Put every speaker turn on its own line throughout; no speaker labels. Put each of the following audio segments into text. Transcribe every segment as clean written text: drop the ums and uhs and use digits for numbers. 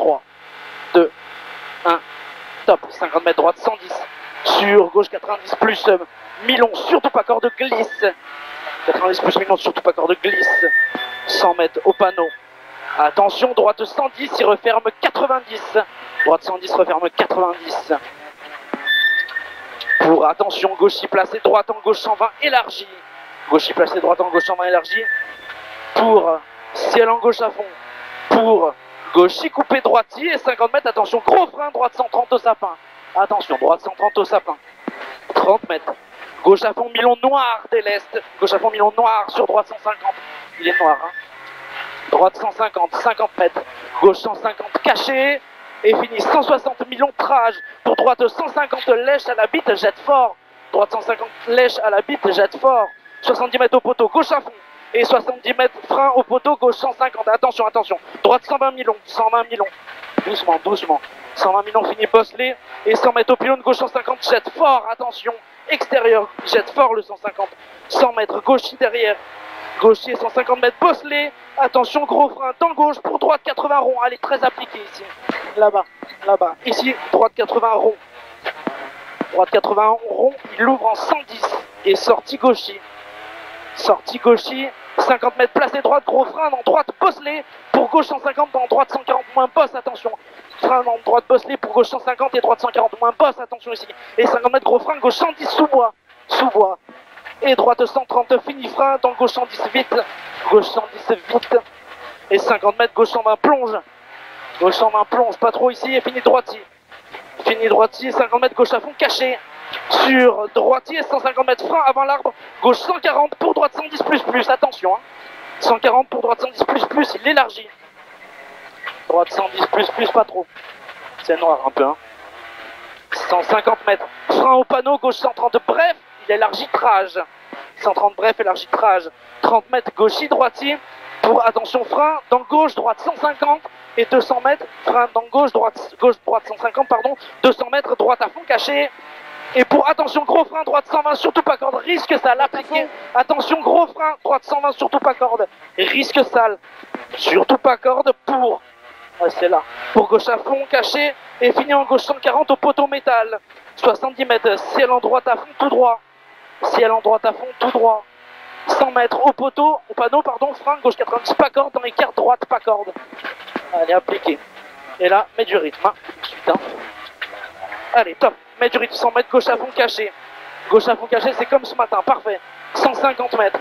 3, 2, 1, top. 50 mètres droite, 110. Sur gauche, 90 plus Milon, surtout pas corde glisse. 90 plus Milon, surtout pas corde glisse. 100 mètres au panneau. Attention, droite 110, il referme 90. Droite 110, referme 90. Pour, attention, gauche placé, droite en gauche 120, élargie. Gauche placé, droite en gauche 120, élargie. Pour ciel en gauche à fond. Pour gauche coupé droitier et 50 mètres, attention, gros frein, droite 130 au sapin. Attention, droite 130 au sapin. 30 mètres. Gauche à fond, Milon noir dès l'est. Gauche à fond, Milon noir sur droite 150. Il est noir, hein. Droite 150, 50 mètres. Gauche 150, caché. Et fini 160 Milon trage. Pour droite 150, lèche à la bite, jette fort. Droite 150, lèche à la bite, jette fort. 70 mètres au poteau, gauche à fond. Et 70 mètres frein au poteau, gauche 150. Attention, attention. Droite 120 Milon, 120 Milon. Doucement, doucement. 120 Milon finit bosselé. Et 100 mètres au pylône, gauche 150, jette fort. Attention. Extérieur, jette fort le 150. 100 mètres, gauche derrière. Gaucher 150 mètres, bosselé. Attention, gros frein dans gauche pour droite 80 rond. Allez, très appliqué ici. Là-bas, là-bas. Ici, droite 80 rond. Droite 80 rond, il l'ouvre en 110. Et sortie gaucher. Sortie gaucher. 50 mètres placé droite, gros frein dans droite, bosselé. Pour gauche 150, dans droite 140 moins bosse, attention. Frein dans droite bosselé pour gauche 150 et droite 140 moins bosse, attention ici. Et 50 mètres gros frein, gauche 110 sous bois. Sous bois. Et droite 130 fini frein, dans gauche 110 vite. Gauche 110 vite. Et 50 mètres, gauche 120 plonge. Gauche 120 plonge, pas trop ici, et fini droitier. Fini droitier, 50 mètres, gauche à fond, caché. Sur droitier, 150 mètres frein avant l'arbre. Gauche 140 pour droite 110 plus, attention. Hein. 140 pour droite 110 plus, il élargit. Droite 110 plus, pas trop. C'est noir un peu. Hein. 150 mètres, frein au panneau, gauche 130, bref, il élargit trage. 130 bref, élargitrage. 30 mètres, gauche droitier. Pour, attention, frein, dans gauche, droite 150. Et 200 mètres, frein dans gauche, droite 150, pardon. 200 mètres, droite à fond, caché. Et pour, attention, gros frein, droite 120, surtout pas corde, risque sale, appliqué. Attention, gros frein, droite 120, surtout pas corde, risque sale. Surtout pas corde pour, ouais, c'est là, pour gauche à fond, caché. Et fini en gauche 140 au poteau métal. 70 mètres, ciel en droite à fond, tout droit. Ciel en droite à fond, tout droit. 100 mètres au poteau, au panneau, pardon, frein, gauche 90, pas corde, dans l'écart, droite, pas corde. Allez, appliqué. Et là, mets du rythme, hein. Putain. Allez, top. Mets du rythme, 100 mètres, gauche à fond caché. Gauche à fond caché, c'est comme ce matin, parfait. 150 mètres.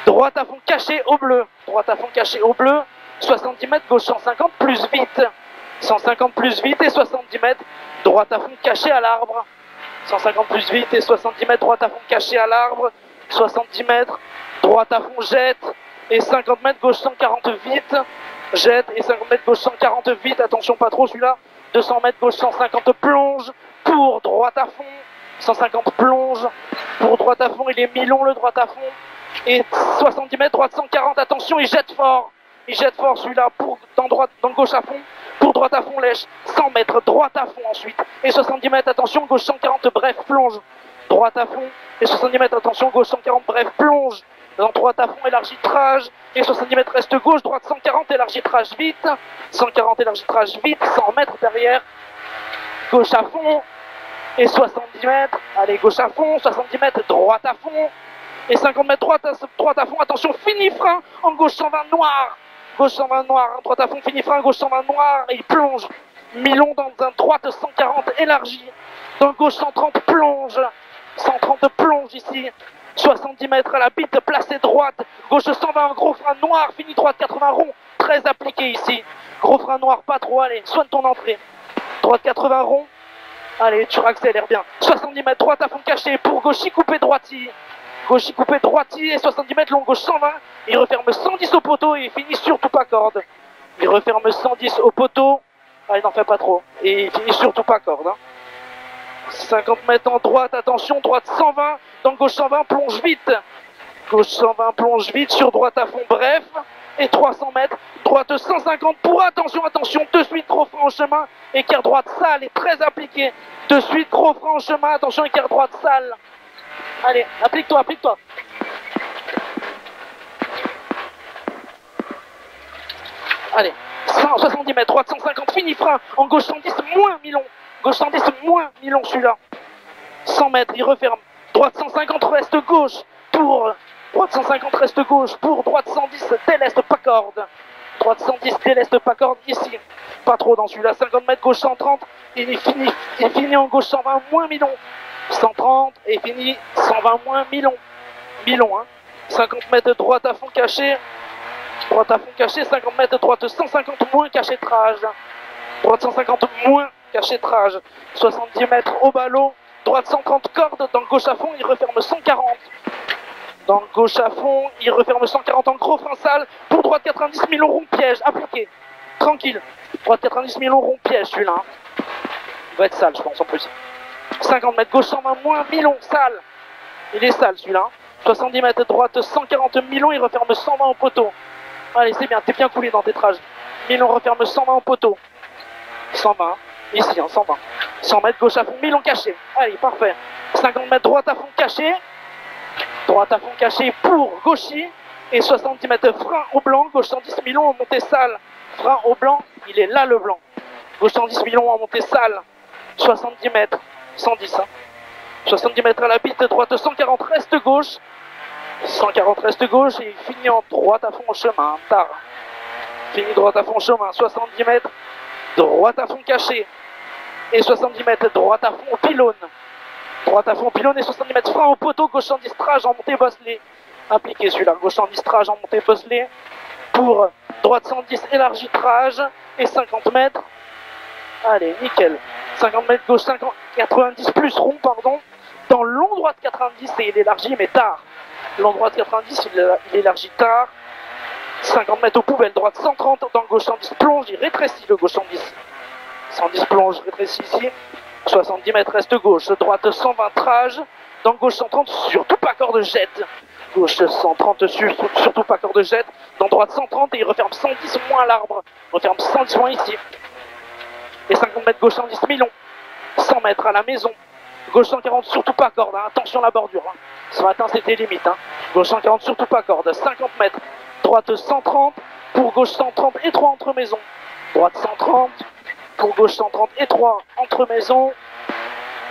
Droite à fond caché au bleu. Droite à fond caché au bleu. 70 mètres, gauche 150, plus vite. 150 plus vite et 70 mètres. Droite à fond caché à l'arbre. 150 plus vite et 70 mètres, droite à fond caché à l'arbre. 70 mètres, droite à fond jette. Et 50 mètres, gauche 140 vite. Jette et 50 mètres, gauche 140 vite. Attention, pas trop celui-là. 200 mètres, gauche 150 plonge. Pour droite à fond. 150 plonge. Pour droite à fond, il est Milon le droite à fond. Et 70 mètres, droite 140. Attention, il jette fort. Il jette fort celui-là pour dans gauche à fond. Pour droite à fond, lèche. 100 mètres, droite à fond ensuite. Et 70 mètres, attention, gauche 140, bref, plonge. Droite à fond. Et 70 mètres, attention, gauche 140, bref, plonge. Dans droite à fond, élargitrage. Et 70 mètres, reste gauche, droite 140, élargitrage vite. 140, élargitrage vite. 100 mètres derrière. Gauche à fond. Et 70 mètres. Allez, gauche à fond. 70 mètres, droite à fond. Et 50 mètres, droite à fond. Attention, fini frein. En gauche 120 noir. Gauche 120 noir, droite à fond, fini frein, gauche 120 noir, et il plonge. Milon dans un droite 140 élargi. Dans gauche 130 plonge. 130 plonge ici. 70 mètres à la bite, placé droite. Gauche 120, gros frein noir, fini droite 80 rond. Très appliqué ici. Gros frein noir, pas trop, allez, soigne ton entrée. Droite 80 rond. Allez, tu accélères bien. 70 mètres, droite à fond caché pour gauche coupé droitier. Gauche coupé droitier et 70 mètres long, gauche 120. Il referme 110 au poteau et il finit surtout pas corde. Il referme 110 au poteau. Ah, il n'en fait pas trop. Et il finit surtout pas corde. Hein. 50 mètres en droite, attention, droite 120. Dans gauche 120, plonge vite. Gauche 120, plonge vite. Sur droite à fond, bref. Et 300 mètres. Droite 150 pour, attention, attention. De suite, gros frein en chemin. Écart droite sale et très appliqué. De suite, gros frein en chemin. Attention, écart droite sale. Allez, applique-toi, applique-toi. Allez, 70 mètres, droite 150, fini frein, en gauche 110, moins Milon, gauche 110, moins Milon celui-là, 100 mètres, il referme, droite 150, reste gauche, pour, droite 150, reste gauche, pour, droite 110, déleste pas corde, droite 110, déleste pas corde, ici, pas trop dans celui-là, 50 mètres, gauche 130, il finit en gauche 120, moins Milon, 130, et finit 120, moins Milon, Milon, hein, 50 mètres, droite à fond caché, droite à fond caché, 50 mètres, droite 150 moins cachétrage. Droite 150 moins cachétrage. 70 mètres au ballot. Droite 130 corde. Dans le gauche à fond, il referme 140. Dans le gauche à fond, il referme 140 en gros frein sale. Pour droite 90 Milon rond piège. Appliqué. Tranquille. Droite 90 Milon rond piège celui-là. Il va être sale, je pense en plus. 50 mètres gauche 120 moins Milon sale. Il est sale celui-là. 70 mètres droite 140 Milon. Il referme 120 au poteau. Allez, c'est bien, t'es bien coulé dans tes trages. Milon referme 120 en poteau. 120, ici, hein, 120. 100 mètres gauche à fond, Milon caché. Allez, parfait. 50 mètres droite à fond caché. Droite à fond caché pour gauchy. Et 70 mètres frein au blanc. Gauche 110 Milon en montée sale. Frein au blanc, il est là le blanc. Gauche 110 Milon en montée sale. 70 mètres, 110. Hein. 70 mètres à la bite, droite 140, reste gauche. 140 reste gauche et il finit en droite à fond au chemin, tard. Fini droite à fond au chemin, 70 mètres, droite à fond caché. Et 70 mètres, droite à fond au pylône. Droite à fond au pylône et 70 mètres, frein au poteau, gauche en distrage en montée Bosselet. Appliqué celui-là, gauche en distrage en montée Bosselet. Pour droite 110, élargitrage et 50 mètres. Allez, nickel. 50 mètres gauche, 50, 90 plus rond, pardon. Dans long droite 90 et il élargit mais tard. L'endroit de 90, il élargit tard. 50 mètres aux poubelles, droite 130, dans le gauche 110 plonge, il rétrécit le gauche 110. 110 plonge, rétrécit ici. 70 mètres reste gauche, droite 120 trage, dans le gauche 130, surtout pas corde jette. Gauche 130, surtout pas corde jette. Dans droite 130 et il referme 110 moins l'arbre. Referme 110 moins ici. Et 50 mètres gauche 110 Milon. 100 mètres à la maison. Gauche 140, surtout pas corde, hein. Attention à la bordure. Hein. Ce matin c'était limite. Hein. Gauche 140, surtout pas corde. 50 mètres. Droite 130, pour gauche 130 et 3 entre maisons. Droite 130, pour gauche 130 et 3 entre maisons.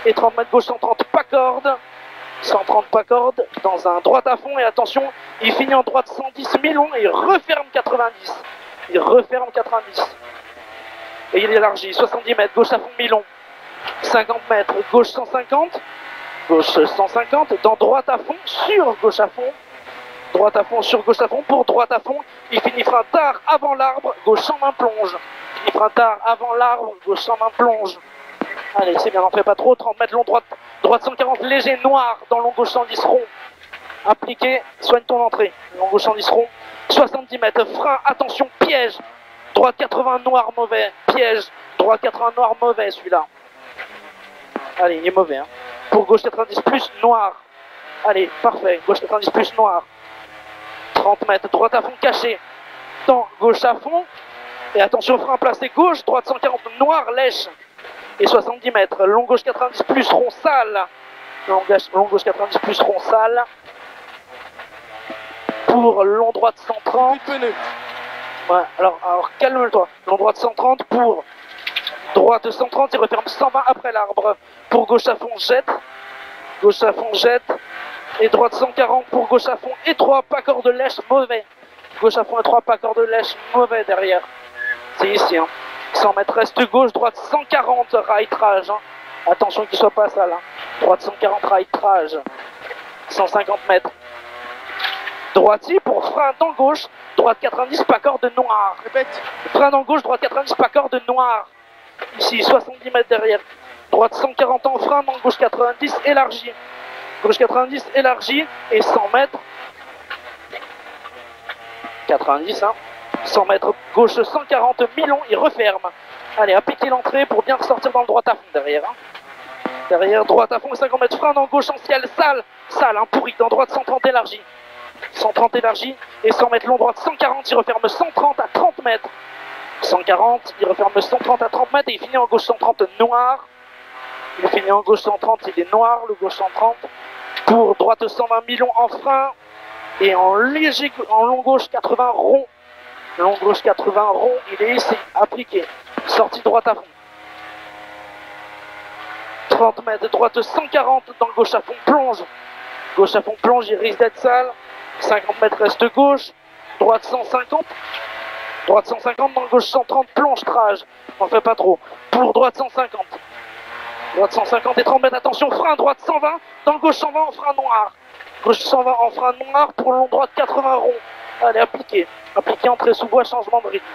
Et 30 mètres gauche 130, pas corde. 130 pas corde, dans un droite à fond. Et attention, il finit en droite 110 Milon et il referme 90. Il referme 90. Et il élargit 70 mètres, gauche à fond Milon. 50 mètres, gauche 150, gauche 150, dans droite à fond, sur gauche à fond, droite à fond, sur gauche à fond, pour droite à fond, il finit frein tard avant l'arbre, gauche 120 plonge, il frein tard avant l'arbre, gauche 120 plonge, allez c'est bien, n'en fais pas trop, 30 mètres long droite, droite 140 léger, noir, dans long gauche 110 rond, appliqué, soigne ton entrée, long gauche 110 rond, 70 mètres, frein, attention, piège, droite 80 noir mauvais, piège, droite 80 noir mauvais celui-là. Allez, il est mauvais. Hein. Pour gauche 90 plus noir. Allez, parfait. Gauche 90 plus noir. 30 mètres. Droite à fond caché. Dans gauche à fond. Et attention, frein placé gauche. Droite 140 noir lèche. Et 70 mètres. Long gauche 90 plus rond sale. Long gauche 90 plus rond sale. Pour long droite 130. Ouais, alors calme-toi. Long droite 130 pour droite 130, il referme 120 après l'arbre. Pour gauche à fond, jette. Gauche à fond, jette. Et droite 140 pour gauche à fond. Et 3 pas corde lèche, mauvais. Gauche à fond et 3 pas corde lèche, mauvais derrière. C'est ici. Hein. 100 mètres reste gauche, droite 140, rail-trage. Hein. Attention qu'il soit pas sale. Hein. Droite 140, rail-trage. 150 mètres. Droitier pour frein dans gauche. Droite 90, pas corde noire. Répète. Frein dans gauche, droite 90, pas corde noire. Ici, 70 mètres derrière. Droite 140 en frein, dans gauche 90, élargi. Gauche 90, élargi. Et 100 mètres. 90, hein. 100 mètres, gauche 140, Milon, il referme. Allez, appliquez l'entrée pour bien ressortir dans le droit à fond derrière. Hein. Derrière, droite à fond, 50 mètres, frein dans gauche en ciel, sale, hein, pourri, dans droite 130 élargi. 130 élargi, et 100 mètres long, droite 140, il referme 130 à 30 mètres. 140, il referme 130 à 30 mètres et il finit en gauche 130 noir. Il finit en gauche 130, il est noir, le gauche 130. Pour droite 120 Milon en frein et en long gauche 80 rond. Long gauche 80, rond, il est ici, appliqué. Sortie droite à fond. 30 mètres, droite 140 dans le gauche à fond, plonge. Gauche à fond, plonge, il risque d'être sale. 50 mètres, reste gauche. Droite 150. Droite 150, dans le gauche 130, plonge, trage. On fait pas trop. Pour droite 150. Droite 150 et 30 mètres, attention, frein, droite 120. Dans le gauche 120 en frein noir. Gauche 120 en frein noir pour long droite 80 rond. Allez, appliqué. Appliqué, entrée sous bois, changement de rythme.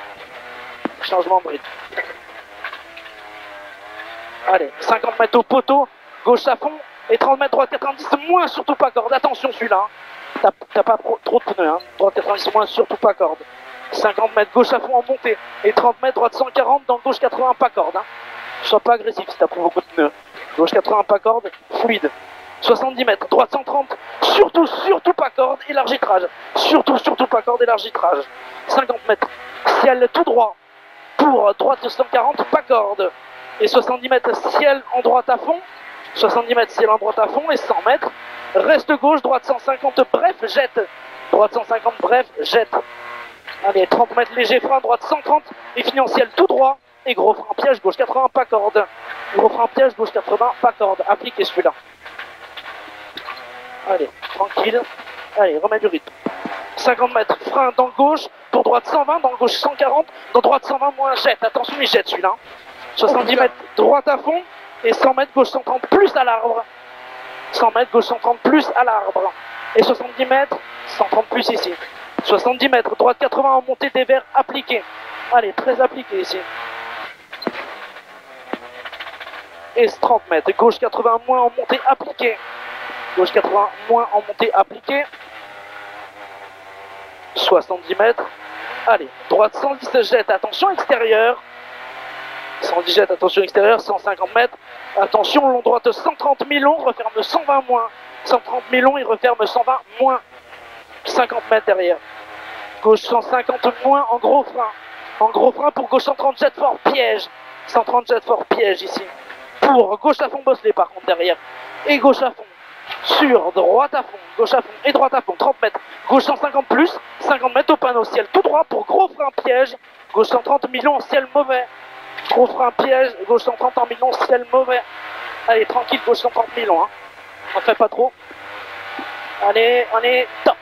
Changement de rythme. Allez, 50 mètres au poteau, gauche à fond, et 30 mètres droite 90, moins surtout pas corde. Attention celui-là, hein. T'as pas trop de pneus, hein. Droite 90, moins surtout pas corde. 50 mètres gauche à fond en montée, et 30 mètres droite 140, dans gauche 80 pas corde. Hein. Sois pas agressif si t'as pris beaucoup de pneus. Gauche 80 pas corde, fluide. 70 mètres, droite 130, surtout pas corde, élargitrage. Surtout pas corde, élargitrage. 50 mètres, ciel tout droit, pour droite 140, pas corde. Et 70 mètres, ciel en droite à fond. 70 mètres, ciel en droite à fond. Et 100 mètres, reste gauche, droite 150, bref, jette. Droite 150, bref, jette. Allez, 30 mètres, léger frein, droite 130. Et finit en ciel tout droit. Et gros frein piège, gauche 80, pas corde. Gros frein piège, gauche 80, pas corde. Appliquez celui-là. Allez, tranquille. Allez, remets du rythme. 50 mètres, frein dans gauche. Pour droite 120, dans gauche 140. Dans droite 120, moins jette. Attention, il jette celui-là. 70 mètres droite à fond et 100 mètres gauche 130 plus à l'arbre. 100 mètres gauche 130 plus à l'arbre. Et 70 mètres 130 plus ici. 70 mètres droite 80 en montée des verts appliqué. Allez, très appliqué ici. Et 30 mètres gauche 80 moins en montée appliqué. Gauche 80 moins en montée appliqué. 70 mètres. Allez, droite 110 jette. Attention extérieur. 110 jette, attention extérieur, 150 mètres. Attention, long droite 130 mi-long, referme 120 moins. 130 mi-long, il referme 120 moins. 50 mètres derrière. Gauche 150 moins en gros frein. En gros frein pour gauche 130 jet fort piège. 130 jet fort piège ici. Pour gauche à fond Bosselet par contre derrière. Et gauche à fond. Sur droite à fond. Gauche à fond et droite à fond. 30 mètres. Gauche 150 plus. 50 mètres au panneau ciel tout droit pour gros frein piège. Gauche 130 mi-long en ciel mauvais. Gros frein piège, gauche 130 en mi-long, ciel mauvais. Allez, tranquille, gauche 130 mi-long. Hein. On fait pas trop. Allez, on est top.